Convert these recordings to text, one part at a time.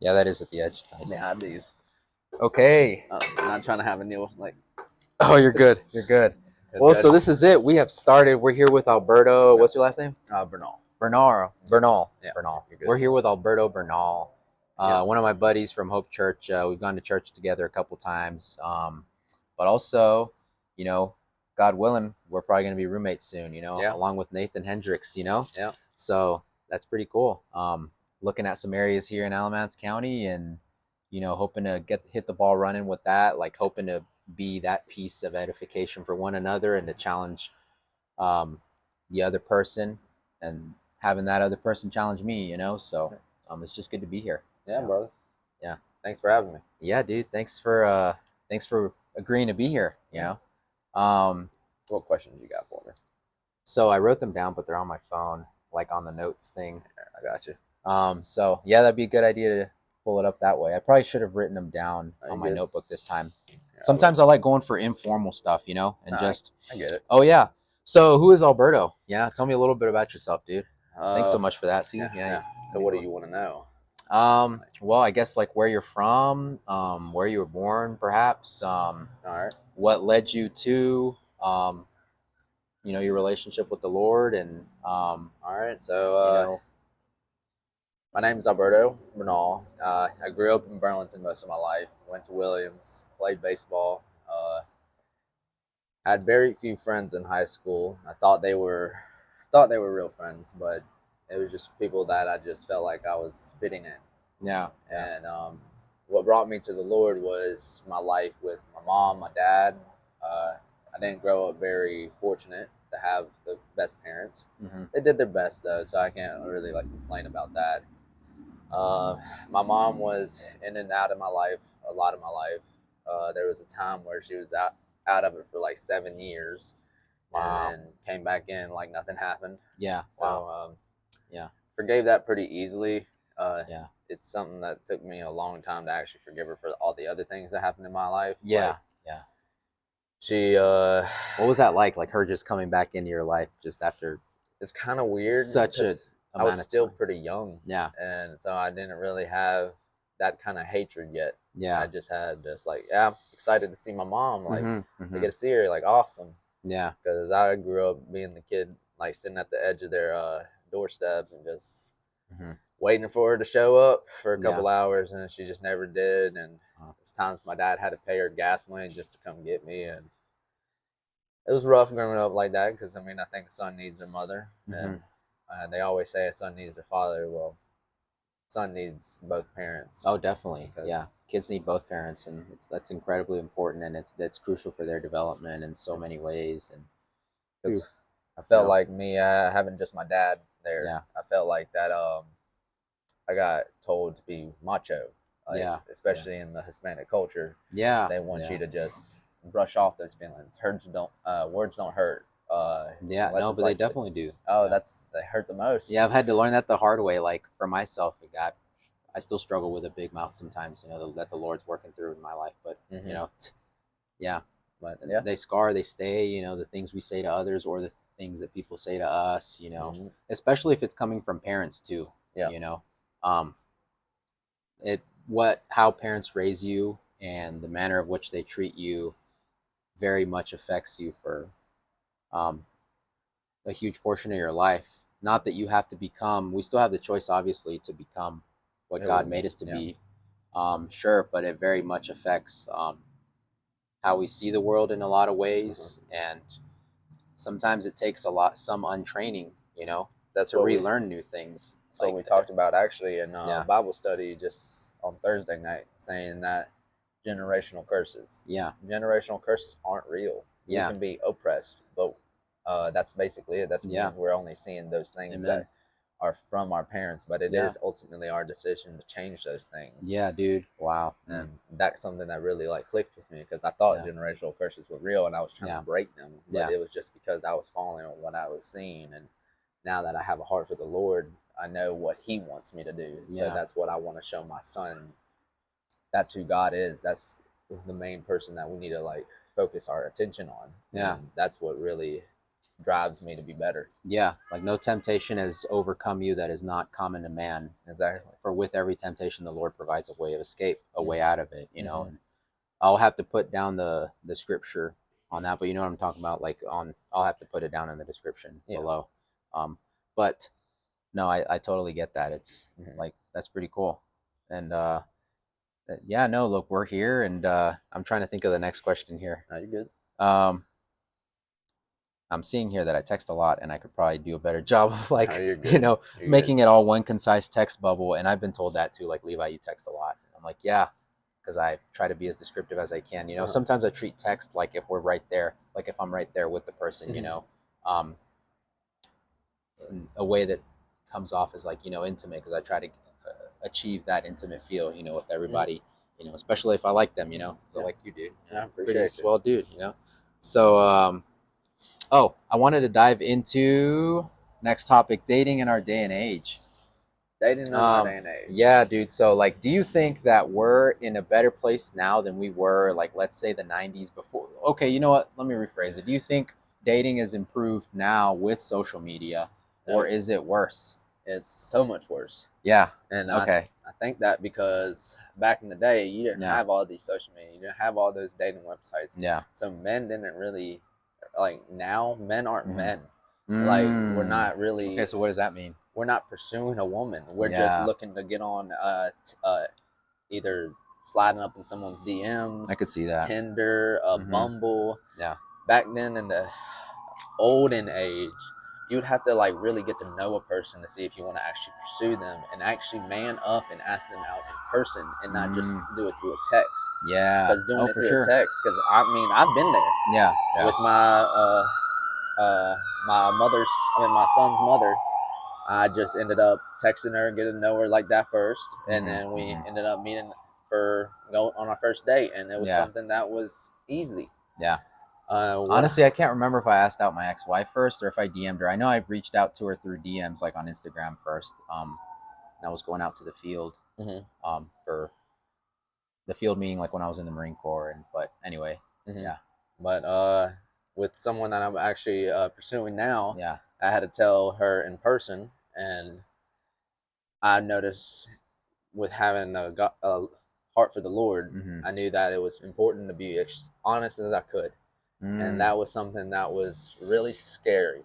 Yeah, that is at the edge. Nice. Yeah, these. Okay. I'm not trying to have a new Oh, you're good. You're good. Well, so this is it. We have started. We're here with Alberto. What's your last name? Bernal. Bernal. Yeah, Bernal. you're good. We're here with Alberto Bernal. Yeah. One of my buddies from Hope Church. We've gone to church together a couple times. But also, you know, God willing, we're probably going to be roommates soon, Yeah. along with Nathan Hendricks, Yeah. So that's pretty cool. Looking at some areas here in Alamance County and, hoping to hit the ball running with that, like hoping to be that piece of edification for one another and to challenge the other person and having that other person challenge me, so it's just good to be here. Yeah, brother. Yeah. Thanks for having me. Yeah, dude. Thanks for agreeing to be here, What questions you got for me? So I wrote them down, but they're on my phone, like on the notes thing. I got you. So yeah, that'd be a good idea to pull it up that way. I probably should have written them down on my good? notebook this time. Yeah, Sometimes I like going for informal stuff, and just. I get it. Oh yeah. So who is Alberto? Yeah, tell me a little bit about yourself, dude. Thanks so much for that. See, yeah. So what do you want to know? Well, I guess like where you're from, where you were born, perhaps. All right. What led you to, your relationship with the Lord, and all right. So my name's Alberto Bernal. I grew up in Burlington most of my life. Went to Williams, played baseball. Had very few friends in high school. I thought they were real friends, but it was just people that I just felt like I was fitting in. Yeah. And what brought me to the Lord was my life with my mom, my dad. I didn't grow up very fortunate to have the best parents. Mm-hmm. They did their best though, so I can't really complain about that. My mom was in and out of my life a lot of my life. There was a time where she was out of it for like 7 years. Wow. And then came back in like nothing happened. Yeah. So yeah. Forgave that pretty easly. Yeah. It's something that took me a long time to actually forgive her for all the other things that happened in my life. Yeah. Yeah. She what was that like? Like her just coming back into your life just after? It's kind of weird. I was still pretty young. Yeah. And so I didn't really have that kind of hatred yet. Yeah. I just had this I'm excited to see my mom. Like mm-hmm. I get to see her. Like awesome. Yeah. Because I grew up being the kid like sitting at the edge of their doorstep and just waiting for her to show up for a couple hours, and she just never did. And there's times my dad had to pay her gas money just to come get me, and it was rough growing up like that. Because I think a son needs a mother, and they always say a son needs a father. Well, son needs both parents. Oh, definitely. Yeah, kids need both parents, and that's incredibly important, and that's crucial for their development in so many ways. And because I felt like me having just my dad there. Yeah. I felt like that. I got told to be macho. Especially in the Hispanic culture. Yeah. They want you to just brush off those feelings. Words don't hurt. But they definitely do. Oh, they hurt the most. Yeah, I've had to learn that the hard way. Like for myself, I still struggle with a big mouth sometimes. That the Lord's working through in my life. But But they scar, they stay. The things we say to others or the things that people say to us. Especially if it's coming from parents too. Yeah. How parents raise you and the manner of which they treat you very much affects you for a huge portion of your life. Not that you have to become, we still have the choice obviously to become what God made us to be, sure, but it very much affects how we see the world in a lot of ways, and sometimes it takes some untraining, that's to relearn new things. That's what we talked about actually in Bible study just on Thursday night, saying that generational curses. Yeah. Generational curses aren't real. You can be oppressed, but that's basically it. That's we're only seeing those things that are from our parents, but it is ultimately our decision to change those things. Yeah, dude. Wow. And that's something that really clicked with me, because I thought generational curses were real and I was trying to break them, but it was just because I was following what I was seeing. And now that I have a heart for the Lord, I know what He wants me to do. So that's what I want to show my son. That's who God is. That's the main person that we need to focus our attention on. Yeah. And that's what really drives me to be better. Yeah, like no temptation has overcome you that is not common to man. Exactly. For with every temptation, the Lord provides a way of escape, a way Mm-hmm. out of it. You know, and I'll have to put down the scripture on that, but you know what I'm talking about. Like I'll have to put it down in the description below. But no, I totally get that. It's like that's pretty cool, and yeah, no, look, we're here, and I'm trying to think of the next question here. No, you're good. I'm seeing here that I text a lot, and I could probably do a better job of like, no, you're making good. it all one concise text bubble. And I've been told that too, like, Levi, you text a lot. I'm like, yeah, because I try to be as descriptive as I can. You know, sometimes I treat text like if we're right there, like if I'm right there with the person, you know, in a way that comes off as like, you know, intimate, because I try to achieve that intimate feel, you know, with everybody, you know, especially if I like them, you know, so like you do. I appreciate pretty it. swell dude, you know. So, oh, I wanted to dive into next topic, dating in our day and age. Dating in our day and age. Yeah, dude. So, like, do you think that we're in a better place now than we were, like, let's say the 90s before? Okay, you know what? Let me rephrase it. Do you think dating has improved now with social media, or is it worse? It's so much worse. Yeah. And okay. I think that because back in the day, you didn't have all these social media, you didn't have all those dating websites. Yeah. So men didn't really, like now, men aren't men. Like we're not really. Okay, so what does that mean? We're not pursuing a woman. We're just looking to get on either sliding up in someone's DMs. I could see that. Tinder, Bumble. Yeah. Back then in the olden age, you would have to like really get to know a person to see if you want to actually pursue them and actually man up and ask them out in person and not just do it through a text. Yeah. Because doing it through a text, because I mean, I've been there. Yeah. With my my son's mother. I just ended up texting her and getting to know her like that first, and then we ended up meeting for going on our first date, and it was something that was easy. Yeah. Honestly, I can't remember if I asked out my ex-wife first or if I DM'd her. I know I reached out to her through DMs, like on Instagram first. And I was going out to the field, for the field meeting, like when I was in the Marine Corps. But anyway, yeah. But with someone that I'm actually pursuing now, I had to tell her in person, and I noticed with having a heart for the Lord, I knew that it was important to be as honest as I could. And that was something that was really scary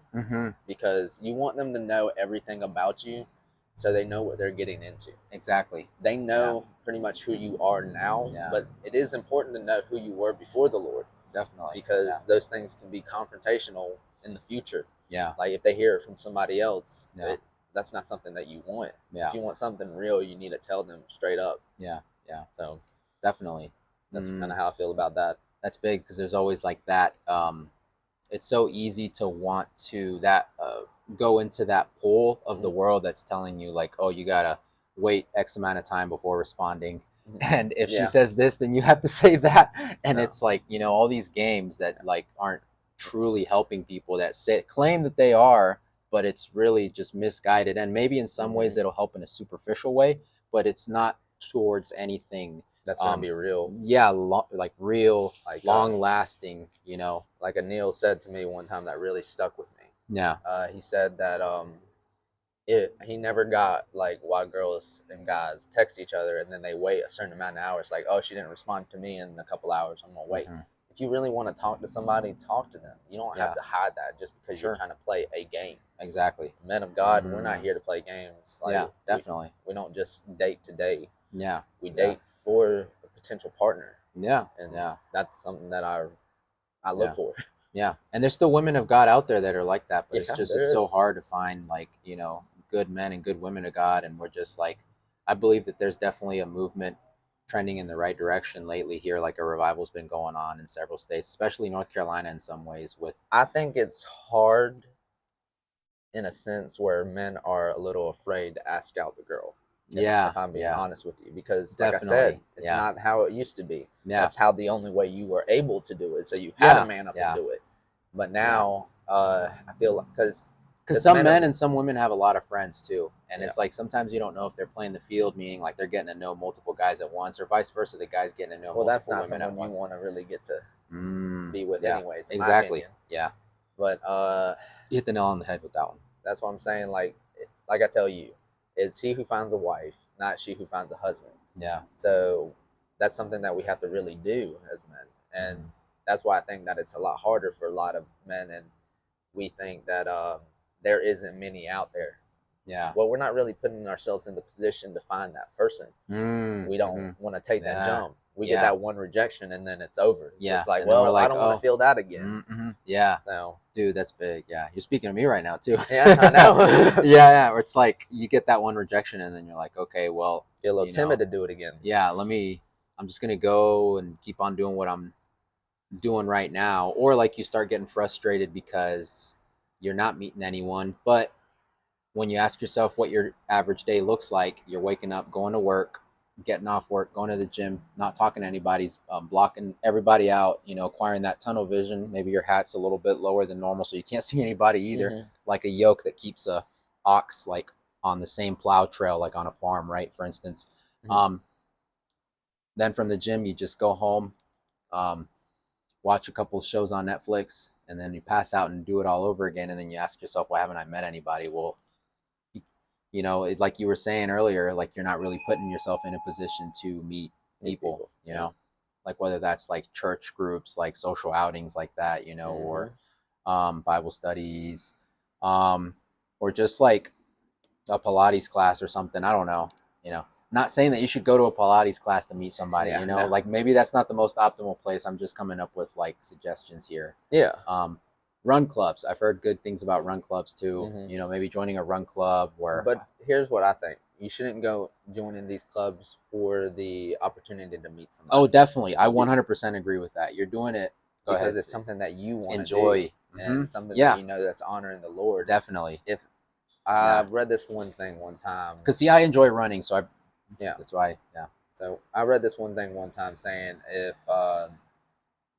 because you want them to know everything about you so they know what they're getting into. Exactly. They know pretty much who you are now, but it is important to know who you were before the Lord. Definitely. Because those things can be confrontational in the future. Yeah. Like if they hear it from somebody else, that's not something that you want. Yeah. If you want something real, you need to tell them straight up. Yeah. Yeah. So definitely. That's kind of how I feel about that. That's big because there's always like that. It's so easy to want to go into that pool of the world that's telling you like, oh, you gotta wait X amount of time before responding. And if she says this, then you have to say that. And it's like, you know, all these games that like aren't truly helping people that claim that they are, but it's really just misguided. And maybe in some ways it'll help in a superficial way, but it's not towards anything that's gonna be real. Yeah, like real, like long lasting, you know. Like Anil said to me one time that really stuck with me. Yeah. He said that he never got like why girls and guys text each other and then they wait a certain amount of hours. Like, oh, she didn't respond to me in a couple hours, I'm gonna wait. If you really want to talk to somebody, talk to them. You don't have to hide that just because you're trying to play a game. Exactly. Men of God, we're not here to play games. Like, yeah, definitely. We don't just date to date. Yeah. We date for a potential partner. Yeah. And that's something that I look for. Yeah. And there's still women of God out there that are like that, but it's so hard to find like, you know, good men and good women of God. And we're just like, I believe that there's definitely a movement trending in the right direction lately here. Like a revival's been going on in several states, especially North Carolina in some ways with. I think it's hard in a sense where men are a little afraid to ask out the girl. If I'm being honest with you, because like I said, it's not how it used to be. That's how the only way you were able to do it. So you had to man up and do it. But now, I feel because some men and some women have a lot of friends too, and it's like sometimes you don't know if they're playing the field, meaning like they're getting to know multiple guys at once, or vice versa. The guys getting to know. Well, that's not someone you want to really get to be with, anyways. Exactly. Yeah. But you hit the nail on the head with that one. That's what I'm saying. Like I tell you, it's he who finds a wife, not she who finds a husband. Yeah. So that's something that we have to really do as men, and that's why I think that it's a lot harder for a lot of men, and we think that there isn't many out there. Yeah. Well, we're not really putting ourselves in the position to find that person. We don't want to take that jump. We get that one rejection, and then it's over. It's just like, well, I don't want to feel that again. Yeah. So, dude, that's big. Yeah, you're speaking to me right now too. Yeah, I know. yeah. Or it's like you get that one rejection, and then you're like, okay, well, you're a little timid to do it again. Yeah, I'm just gonna go and keep on doing what I'm doing right now. Or like you start getting frustrated because you're not meeting anyone. But when you ask yourself what your average day looks like, you're waking up, going to work, getting off work, going to the gym, not talking to anybody's, blocking everybody out, acquiring that tunnel vision. Maybe your hat's a little bit lower than normal, so you can't see anybody either. Like a yoke that keeps a ox like on the same plow trail, like on a farm, right? For instance. Then from the gym, you just go home, watch a couple of shows on Netflix, and then you pass out and do it all over again. And then you ask yourself, why haven't I met anybody? Well, like you were saying earlier, like you're not really putting yourself in a position to meet people, like whether that's like church groups, like social outings like that, or Bible studies, or just like a Pilates class or something. I don't know, not saying that you should go to a Pilates class to meet somebody, like maybe that's not the most optimal place. I'm just coming up with like suggestions here. Yeah. Run clubs. I've heard good things about run clubs too. Maybe joining a run club where. But here's what I think: you shouldn't go joining these clubs for the opportunity to meet somebody. Oh, definitely. I 100% agree with that. You're doing it because it's something that you want to enjoy, and something that that's honoring the Lord. Definitely. If I read this one thing one time, because see, I enjoy running, so that's why. Yeah. So I read this one thing one time saying, if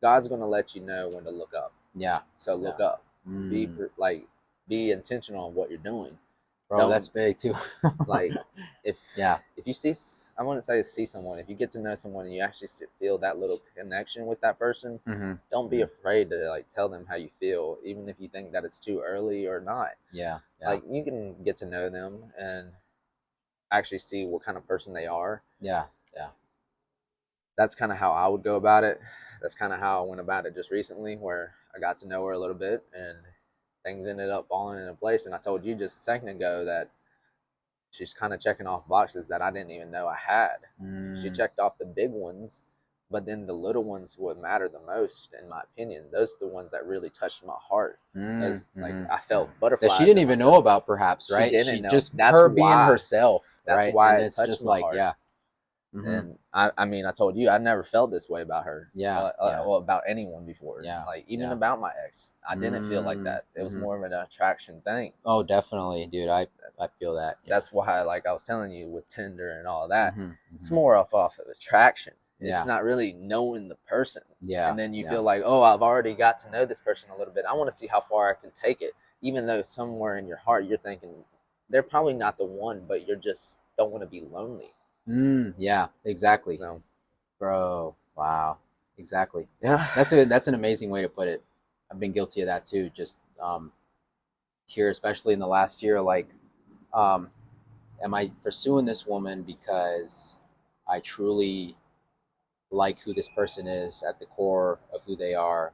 God's going to let you know when to look up. Yeah. So look up. Be intentional on what you're doing. Bro, that's big too. Like if you see, I wouldn't say see someone. If you get to know someone and you actually feel that little connection with that person, don't be afraid to like tell them how you feel, even if you think that it's too early or not. Yeah. Like you can get to know them and actually see what kind of person they are. Yeah. That's kind of how I would go about it. That's kind of how I went about it just recently, where I got to know her a little bit and things ended up falling into place. And I told you just a second ago that she's kind of checking off boxes that I didn't even know I had. She checked off the big ones, but then the little ones would matter the most, in my opinion. Those are the ones that really touched my heart. Like I felt butterflies that she didn't even know about, perhaps, right? She didn't know. Just that's her being herself. That's right? why and it's just like heart. And I mean, I told you I never felt this way about her. Or about anyone before. Like even about my ex, I didn't feel like that. It was more of an attraction thing. Oh, definitely, dude. I feel that. That's why, like I was telling you, with Tinder and all that, it's more off of attraction. It's not really knowing the person. And then you feel like, oh, I've already got to know this person a little bit. I want to see how far I can take it, even though somewhere in your heart you're thinking they're probably not the one, but you just don't want to be lonely. Yeah, exactly. So, bro, wow, exactly. Yeah, that's an amazing way to put it. I've been guilty of that too. Just here, especially in the last year, like, am I pursuing this woman because I truly like who this person is at the core of who they are?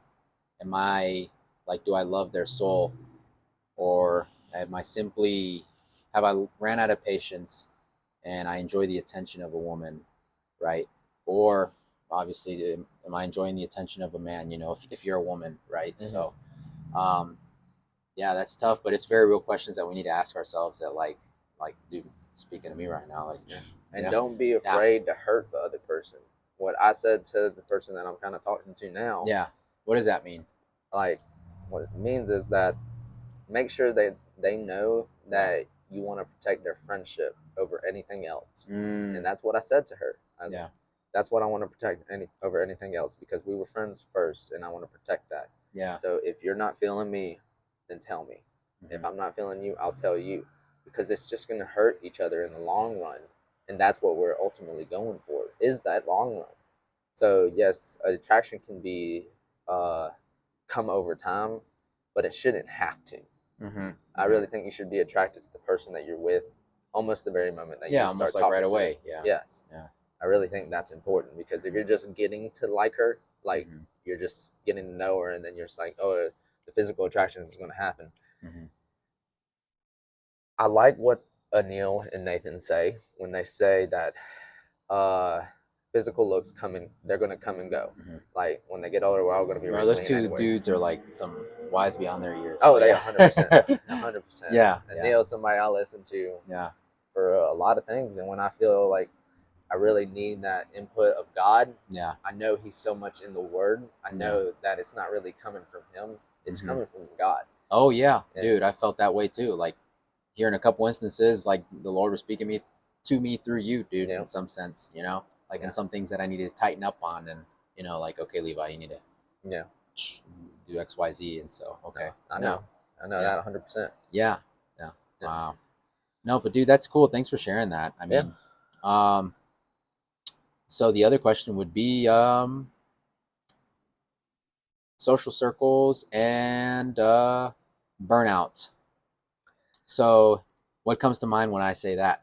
Am I like, do I love their soul, or am I simply have I ran out of patience and I enjoy the attention of a woman, right? Or obviously, am I enjoying the attention of a man? If you're a woman, right? So, yeah, that's tough, but it's very real questions that we need to ask ourselves. That like, dude, speaking to me right now, like, and don't be afraid to hurt the other person. What I said to the person that I'm kind of talking to now. Yeah. What does that mean? Like, what it means is that make sure they know that you want to protect their friendship over anything else. And that's what I said to her. That's what I want to protect over anything else, because we were friends first and I want to protect that. Yeah. So if you're not feeling me, then tell me. If I'm not feeling you, I'll tell you, because it's just going to hurt each other in the long run. And that's what we're ultimately going for, is that long run. So yes, attraction can be come over time, but it shouldn't have to. I really think you should be attracted to the person that you're with almost the very moment that you start talking right to away. them. Yeah. Yes. Yeah. I really think that's important, because if you're just getting to like her, like you're just getting to know her, and then you're just like, oh, the physical attraction is going to happen. I like what Anil and Nathan say when they say that physical looks they're going to come and go. Like when they get older, we're all going to be really those clean two anyways. dudes are like some wise beyond their years. Oh, they 100%, 100%. Yeah. Anil's somebody I listen to. Yeah. For a lot of things, and when I feel like I really need that input of God, I know He's so much in the Word. I know that it's not really coming from Him; it's coming from God. Oh yeah, dude, I felt that way too. Like here in a couple instances, like the Lord was speaking to me through you, dude. In some sense, like in some things that I needed to tighten up on, and like, okay, Levi, you need to do X, Y, Z, and so okay, I know that 100%. Yeah. Wow. No, but dude, that's cool. Thanks for sharing that. I mean, so the other question would be social circles and burnout. So what comes to mind when I say that?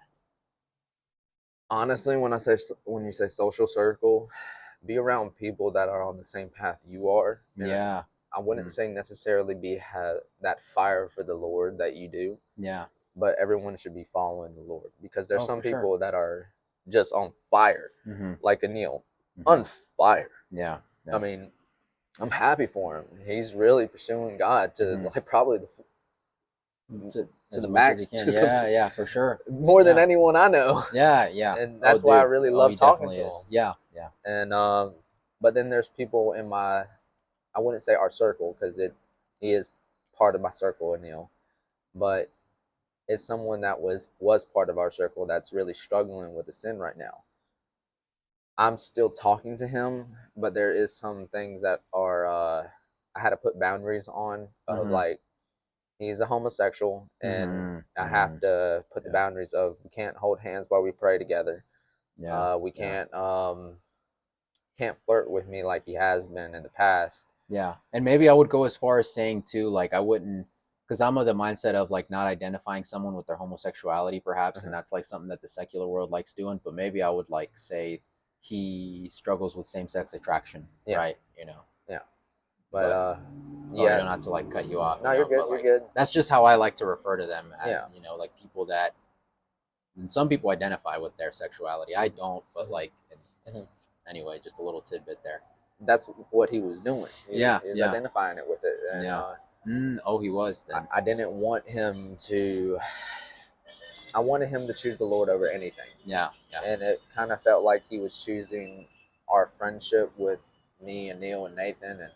Honestly, when you say social circle, be around people that are on the same path you are. And I wouldn't say necessarily have that fire for the Lord that you do. But everyone should be following the Lord, because there's some people that are just on fire, like Anil, on fire. I mean, I'm happy for him. He's really pursuing God to like probably to the max. Yeah, for sure. More than anyone I know. Yeah. And that's why I really love talking to him. Yeah. And but then there's people in I wouldn't say our circle, because he is part of my circle, Anil, but it's someone that was part of our circle that's really struggling with the sin right now. I'm still talking to him, but there is some things that are I had to put boundaries on, of like, he's a homosexual, and I have to put the boundaries of, we can't hold hands while we pray together. We can't flirt with me like he has been in the past. Yeah. And maybe I would go as far as saying too, like, I wouldn't, because I'm of the mindset of like not identifying someone with their homosexuality perhaps, and that's like something that the secular world likes doing, but maybe I would like say he struggles with same-sex attraction, right? But sorry, not to like cut you off. No, you're good. You're good. That's just how I like to refer to them, as like people that, and some people identify with their sexuality. I don't, but like it's anyway, just a little tidbit there. That's what he was doing. He was identifying it with it. And, he was then. I didn't want him to. I wanted him to choose the Lord over anything. Yeah. And it kind of felt like he was choosing our friendship with me and Neil and Nathan, and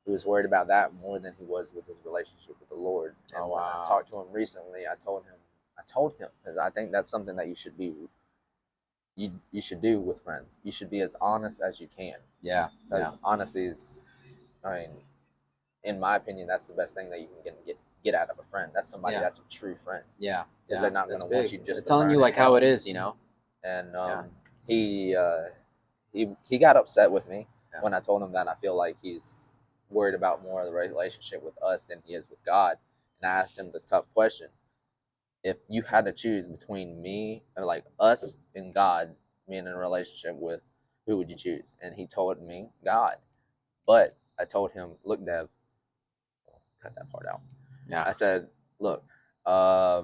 he was worried about that more than he was with his relationship with the Lord. And when I talked to him recently, I told him, because I think that's something that you should be. You should do with friends. You should be as honest as you can. Yeah. Because honesty is, I mean, in my opinion, that's the best thing that you can get out of a friend. That's somebody that's a true friend. Yeah. Because they're not going to want you just. They're telling you like how it is, And he got upset with me when I told him that I feel like he's worried about more of the relationship with us than he is with God. And I asked him the tough question: if you had to choose between me, or like us and God being in a relationship with, who would you choose? And he told me God. But I told him, look, Dev, cut that part out. Yeah. I said, look, I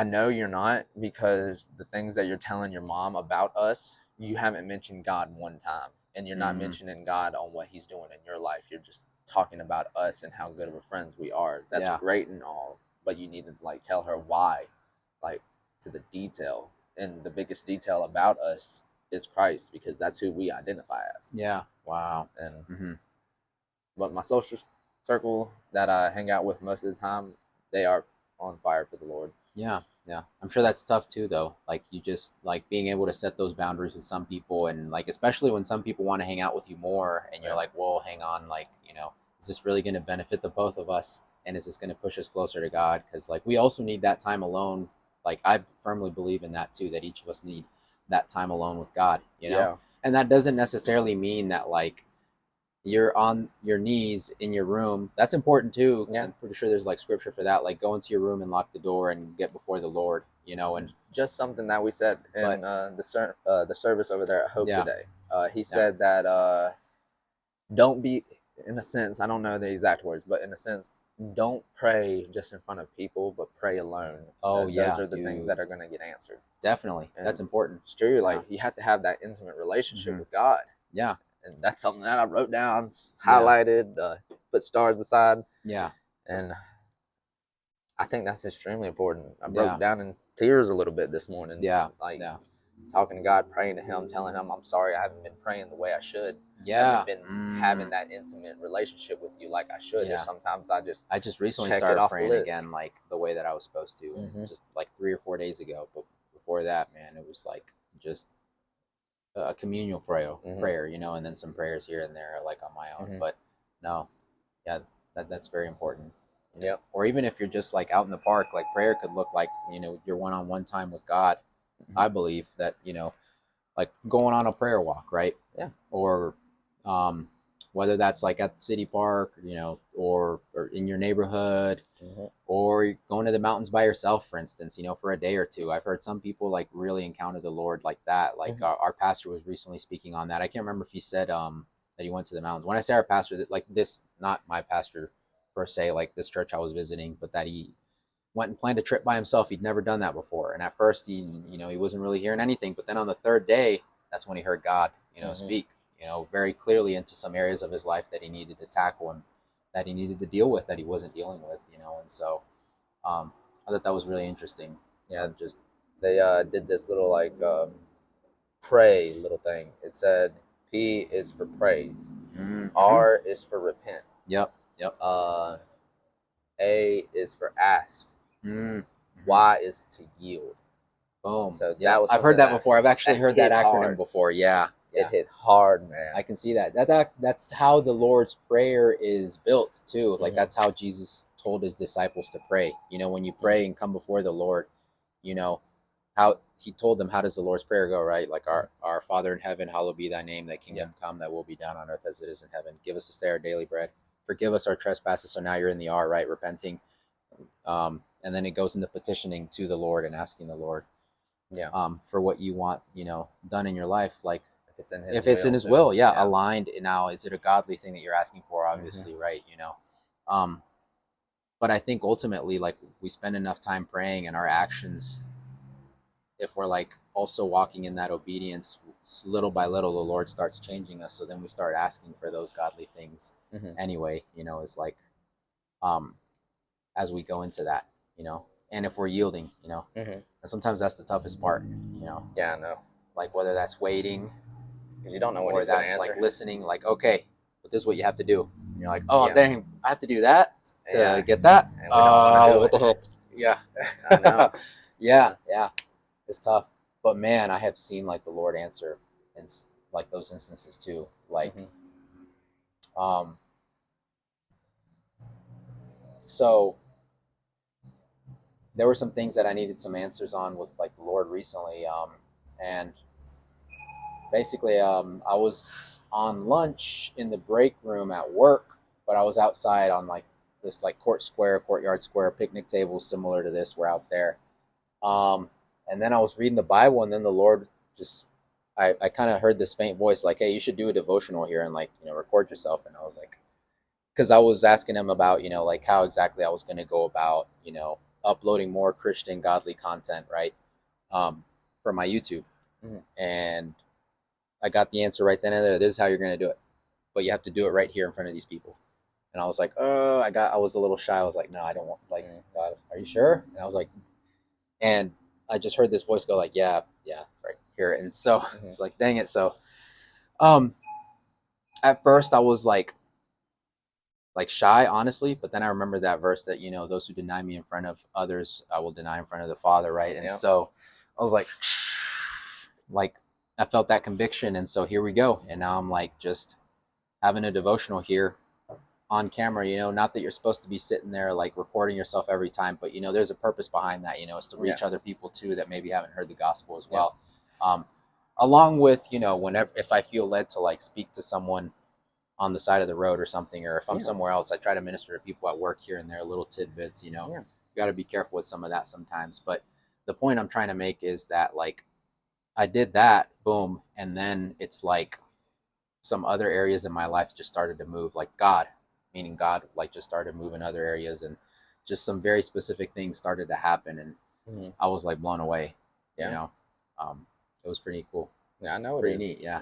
know you're not, because the things that you're telling your mom about us, you haven't mentioned God one time. And you're not mentioning God on what he's doing in your life. You're just talking about us and how good of a friends we are. That's great and all, but you need to like tell her why, like to the detail. And the biggest detail about us is Christ, because that's who we identify as. Yeah. Wow. And but my social circle that I hang out with most of the time, they are on fire for the Lord. Yeah. I'm sure that's tough too, though. Like, you just like being able to set those boundaries with some people, and like especially when some people want to hang out with you more, and you're like, well, hang on, like, is this really going to benefit the both of us, and is this going to push us closer to God? Because like we also need that time alone. Like, I firmly believe in that too, that each of us need that time alone with God. And that doesn't necessarily mean that like you're on your knees in your room. That's important too. Yeah. I'm pretty sure there's like scripture for that. Like go into your room and lock the door and get before the Lord, you know. And just something that we said in the service over there at Hope yeah, today. He said that don't be, in a sense, I don't know the exact words, but in a sense, don't pray just in front of people, but pray alone. oh Those yeah, are the things dude, that are going to get answered. definitely, And that's important. it's true. Yeah. Like you have to have that intimate relationship Mm-hmm. with God. Yeah, And that's something that I wrote down, yeah, highlighted, put stars beside. yeah, And I think that's extremely important. I yeah, broke down in tears a little bit this morning. yeah, Like yeah, talking to God, praying to Him, telling Him, I'm sorry I haven't been praying the way I should. I yeah. haven't been having that intimate relationship with you like I should. Yeah. There's sometimes I just recently check it started off the praying list. again, like the way that I was supposed to, just like 3 or 4 days ago. But before that, man, it was like just a communal prayer, you know, and then some prayers here and there, like on my own. But no, yeah, that's very important. Yep. Or even if you're just like out in the park, like prayer could look like, you know, your one-on-one time with God. I believe that, you know, like going on a prayer walk, right? Yeah. Or whether that's like at the city park, you know, or in your neighborhood, or going to the mountains by yourself, for instance, you know, for a day or two. I've heard some people like really encounter the Lord like that. Like our pastor was recently speaking on that. I can't remember if he said that he went to the mountains. When I say our pastor, that like this, not my pastor per se, like this church I was visiting, but that he went and planned a trip by himself. He'd never done that before. And at first he, you know, he wasn't really hearing anything, but then on the third day, that's when he heard God, you know, speak, you know, very clearly into some areas of his life that he needed to tackle and that he needed to deal with that he wasn't dealing with, you know. And so I thought that was really interesting. Yeah. Just they did this little like pray little thing. It said P is for praise, R is for repent. Yep. Yep. A is for ask. Y is to yield. Boom. So yep. that was I've heard that before. I've actually heard that acronym hard. before. Yeah. It hit hard, man. I can see that. That's how the Lord's Prayer is built too. Like that's how Jesus told his disciples to pray. You know, when you pray and come before the Lord, you know, how he told them, how does the Lord's Prayer go, right? Like our Father in heaven, hallowed be thy name, thy kingdom come, thy will be done on earth as it is in heaven. Give us this day our daily bread. Forgive us our trespasses. So now you're in the R, right? Repenting. And then it goes into petitioning to the Lord and asking the Lord for what you want, you know, done in your life. Like if it's in his will, aligned. Now, is it a godly thing that you're asking for? Obviously, right? You know, but I think ultimately, like we spend enough time praying, and our actions, if we're like also walking in that obedience, little by little, the Lord starts changing us. So then we start asking for those godly things anyway. You know, is like as we go into that, you know, and if we're yielding, you know, and sometimes that's the toughest part, you know. Yeah, I know. Like whether that's waiting, because you don't know when or he's going to that's answer. like listening, like, okay, but this is what you have to do. And you're like, oh dang, I have to do that to get that. What the heck? Yeah, I know. yeah, it's tough. But man, I have seen like the Lord answer in like those instances too. Like, so there were some things that I needed some answers on with like the Lord recently, and basically I was on lunch in the break room at work, but I was outside on like this like courtyard square, picnic tables similar to this were out there. And then I was reading the Bible, and then the Lord just I kind of heard this faint voice like, hey, you should do a devotional here and like, you know, record yourself. And I was like, because I was asking him about, you know, like how exactly I was going to go about, you know, uploading more Christian godly content, right, for my YouTube. And I got the answer right then and there. This is how you're going to do it, but you have to do it right here in front of these people. And I was like, oh, I was a little shy. I was like, no, I don't want, like, God, are you sure? And I was like, and I just heard this voice go like, yeah, right here. And so I was like, dang it. So, at first I was like shy, honestly, but then I remember that verse that, you know, those who deny me in front of others, I will deny in front of the Father. Right. And so I was like, I felt that conviction. And so here we go. And now I'm like, just having a devotional here on camera, you know, not that you're supposed to be sitting there like recording yourself every time, but you know, there's a purpose behind that, you know, it's to reach other people too that maybe haven't heard the gospel as well. Along with, you know, whenever, if I feel led to like speak to someone on the side of the road or something, or if I'm somewhere else, I try to minister to people at work here and there, little tidbits, you know. You got to be careful with some of that sometimes. But the point I'm trying to make is that, like, I did that, boom, and then it's like some other areas in my life just started to move, like God, meaning God, like, just started moving other areas, and just some very specific things started to happen, and I was like blown away. You know, it was pretty cool. Yeah, I know it pretty is. neat. Yeah,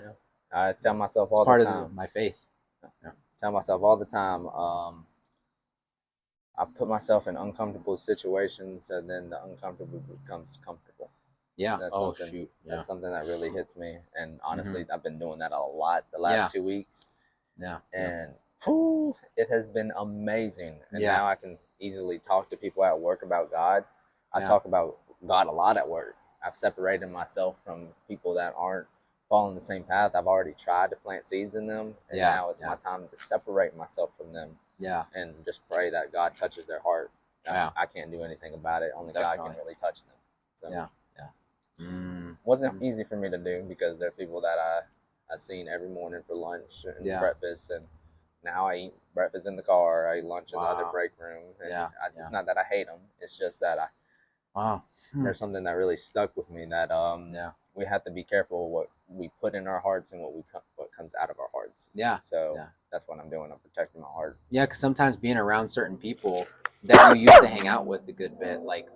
I tell myself it's all the part time. of my faith. Tell myself all the time. I put myself in uncomfortable situations, and then the uncomfortable becomes comfortable. Yeah. That's something. That's something that really hits me. And honestly, I've been doing that a lot the last 2 weeks. Yeah. And whew, it has been amazing. And now I can easily talk to people at work about God. I talk about God a lot at work. I've separated myself from people that aren't following the same path. I've already tried to plant seeds in them, and now it's my time to separate myself from them. And just pray that God touches their heart. I can't do anything about it. Only God can really touch them. So, wasn't easy for me to do, because there are people that I seen every morning for lunch and breakfast, and now I eat breakfast in the car. I eat lunch in the other break room. And it's not that I hate them. It's just that there's something that really stuck with me, that we have to be careful what we put in our hearts and what comes out of our hearts. So that's what I'm doing. I'm protecting my heart. Yeah, because sometimes being around certain people that you used to hang out with a good bit, like,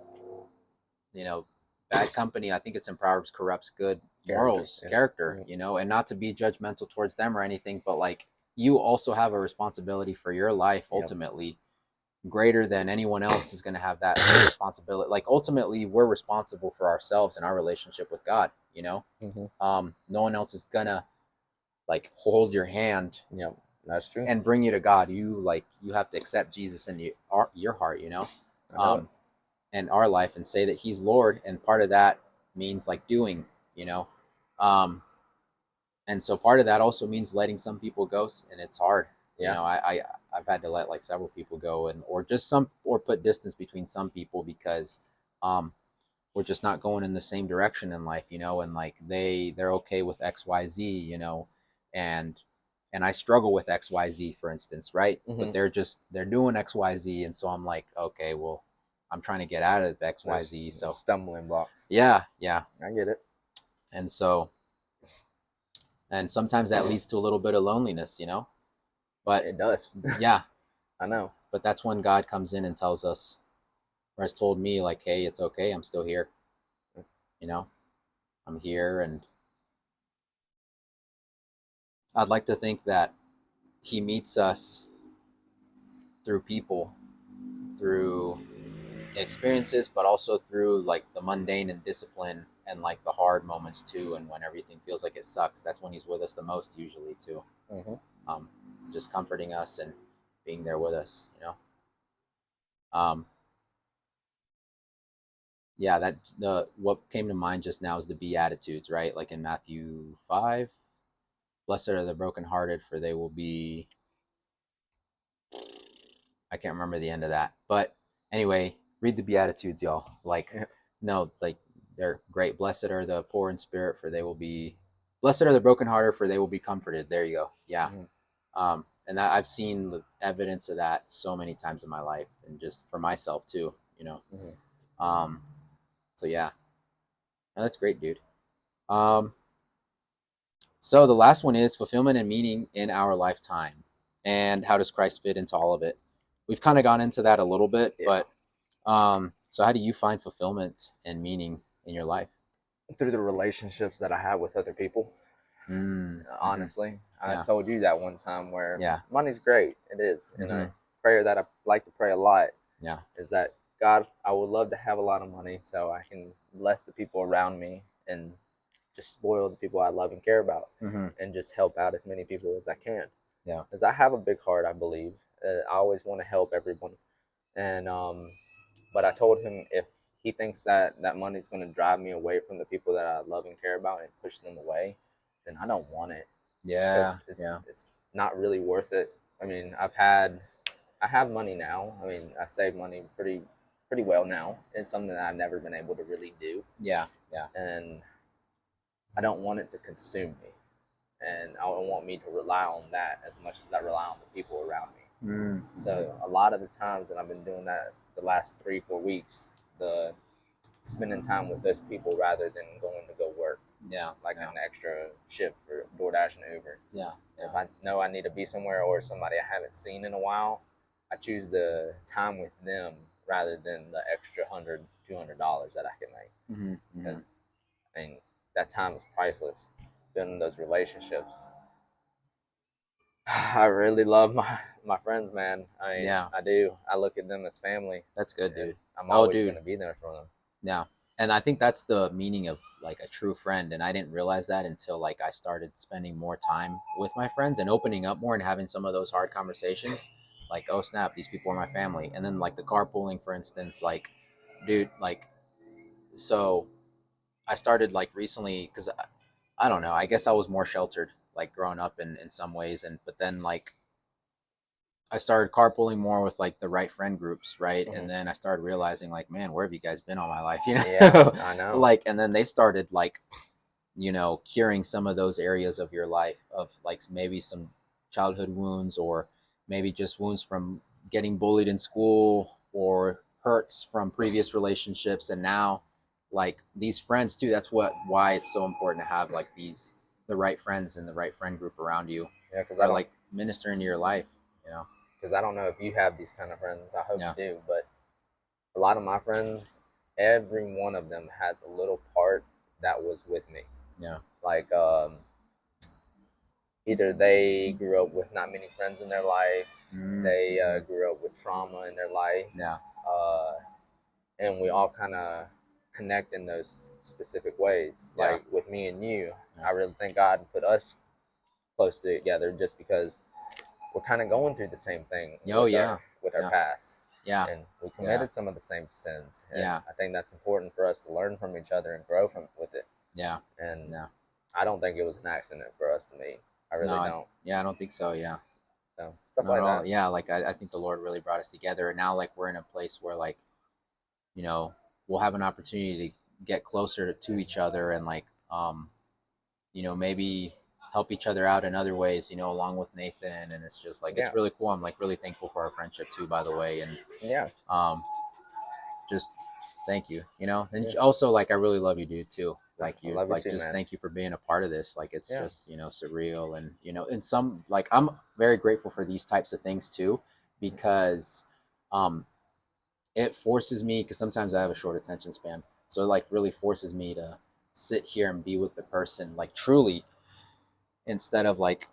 you know, bad company, I think it's in Proverbs, corrupts good morals, character, you know, and not to be judgmental towards them or anything, but like, you also have a responsibility for your life ultimately, greater than anyone else is going to have that responsibility. Like, ultimately, we're responsible for ourselves and our relationship with God, you know. No one else is gonna, like, hold your hand. That's true. And bring you to God. You have to accept Jesus in your heart, you know, and our life, and say that He's Lord. And part of that means, like, doing, you know, and so part of that also means letting some people go, and it's hard. You know, I've had to let, like, several people go, and or put distance between some people, because we're just not going in the same direction in life, you know, and like they're okay with XYZ, you know, and I struggle with XYZ, for instance, right? But they're doing XYZ, and so I'm like, okay, well, I'm trying to get out of XYZ, so stumbling blocks. Yeah, I get it. And so, and sometimes that leads to a little bit of loneliness, you know, but it does. Yeah, I know. But that's when God comes in and tells us, or has told me, like, hey, it's okay, I'm still here, you know, I'm here. And I'd like to think that He meets us through people, through experiences, but also through, like, the mundane and discipline, and, like, the hard moments too. And when everything feels like it sucks, that's when He's with us the most, usually, too. Just comforting us and being there with us, you know. Yeah, what came to mind just now is the Beatitudes, right? Like in Matthew 5, blessed are the brokenhearted, for they will be, I can't remember the end of that. But anyway, read the Beatitudes, y'all. Like, no, like, they're great. Blessed are the poor in spirit, for they will be, blessed are the brokenhearted, for they will be comforted. There you go. Yeah. And that, I've seen the evidence of that so many times in my life, and just for myself too, you know. So yeah, no, that's great, dude. So the last one is fulfillment and meaning in our lifetime, and how does Christ fit into all of it? We've kind of gone into that a little bit, but so how do you find fulfillment and meaning in your life? Through the relationships that I have with other people. Honestly, I told you that one time, where money's great. It is. And a prayer that I like to pray a lot is that, God, I would love to have a lot of money so I can bless the people around me, and just spoil the people I love and care about, and just help out as many people as I can. Because I have a big heart, I believe. I always want to help everyone. And but I told him, if he thinks that money's going to drive me away from the people that I love and care about, and push them away, then I don't want it. It's not really worth it. I mean, I have money now. I mean, I save money pretty well now. It's something that I've never been able to really do. And I don't want it to consume me. and I want me to rely on that as much as I rely on the people around me. Mm-hmm. So a lot of the times that I've been doing that the last 3-4 weeks, the spending time with those people rather than going to go work. Yeah. Like an extra shift for DoorDash and Uber. Yeah. If I know I need to be somewhere or somebody I haven't seen in a while, I choose the time with them rather than the extra $100-$200 that I can make. Mm-hmm. Because I mean, that time is priceless. Building those relationships. I really love my friends, man. I mean, Yeah. I do. I look at them as family. That's good, dude. I'm always going to be there for them. Yeah. And I think that's the meaning of like a true friend. And I didn't realize that until like I started spending more time with my friends and opening up more and having some of those hard conversations. Like, oh snap, these people are my family. And then like the carpooling, for instance, like, dude, like, so I started like recently because I don't know, I guess I was more sheltered like growing up in some ways. But then like I started carpooling more with like the right friend groups, right? Mm-hmm. And then I started realizing like, man, where have you guys been all my life? You know, yeah, I know. Like, and then they started like, curing some of those areas of your life of like maybe some childhood wounds or maybe just wounds from getting bullied in school or hurts from previous relationships. And now like these friends too, that's why it's so important to have like the right friends and the right friend group around you. Yeah, because I like minister into your life, because I don't know if you have these kind of friends. I hope you do, but a lot of my friends, every one of them has a little part that was with me. Yeah. Like either they grew up with not many friends in their life, they grew up with trauma in their life. Yeah. And we all kind of connect in those specific ways. Yeah. Like with me and you, I really think God put us close together just because we're kind of going through the same thing with our past. Yeah. And we committed some of the same sins. And Yeah. I think that's important for us to learn from each other and grow with it. Yeah. And I don't think it was an accident for us to meet. I really don't. I don't think so. Yeah. So stuff like that. Yeah. Like I think the Lord really brought us together. And now like we're in a place where like, we'll have an opportunity to get closer to each other and like, maybe help each other out in other ways, along with Nathan. And it's just like, it's really cool. I'm like really thankful for our friendship too, by the way. And just thank you, and also like, I really love you, dude, too. Like you, like too, just man. Thank you for being a part of this. Like it's just, surreal. And, in some, like, I'm very grateful for these types of things too, because, it forces me, because sometimes I have a short attention span. So it like really forces me to sit here and be with the person, like truly, instead of like,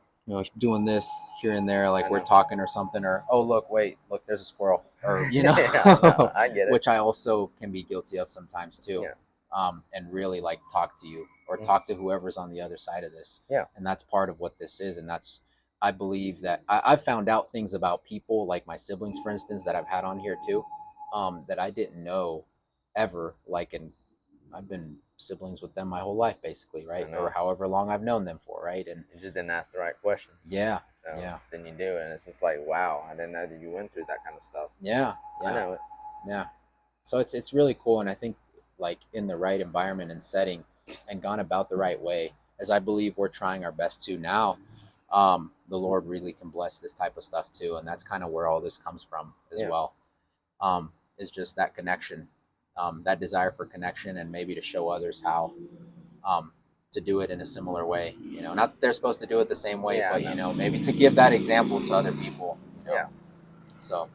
doing this here and there, like we're talking or something, or, oh, look, there's a squirrel, or, I get it. Which I also can be guilty of sometimes too. And really like talk to you or talk to whoever's on the other side of this. And that's part of what this is. And that's, I believe that I've found out things about people, like my siblings, for instance, that I've had on here too, that I didn't know ever. Like, and I've been siblings with them my whole life, basically, right? Or however long I've known them for, right? And you just didn't ask the right questions. Yeah. So then you do, and it's just like, wow, I didn't know that you went through that kind of stuff. Yeah. I know it. Yeah. So it's really cool, and I think like in the right environment and setting, and gone about the right way, as I believe we're trying our best to now. The Lord really can bless this type of stuff too, and that's kind of where all this comes from as well. Is just that connection, that desire for connection, and maybe to show others how to do it in a similar way. Not that they're supposed to do it the same way, but maybe to give that example to other people. So,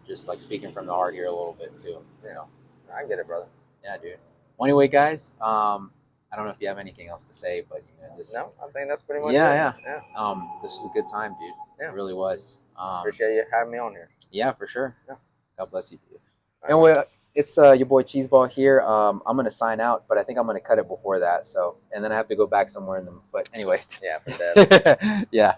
just like speaking from the heart here a little bit too. So, I get it, brother. Yeah, dude. Well, anyway, guys, I don't know if you have anything else to say, but just no. I think that's pretty much it. Yeah. This was a good time, dude. It really was. Appreciate you having me on here. Yeah, for sure. Yeah. God bless you, dude. Anyway, it's your boy Cheeseball here. I'm gonna sign out, but I think I'm gonna cut it before that. So, and then I have to go back somewhere in the. But anyway. Yeah, for that. Yeah.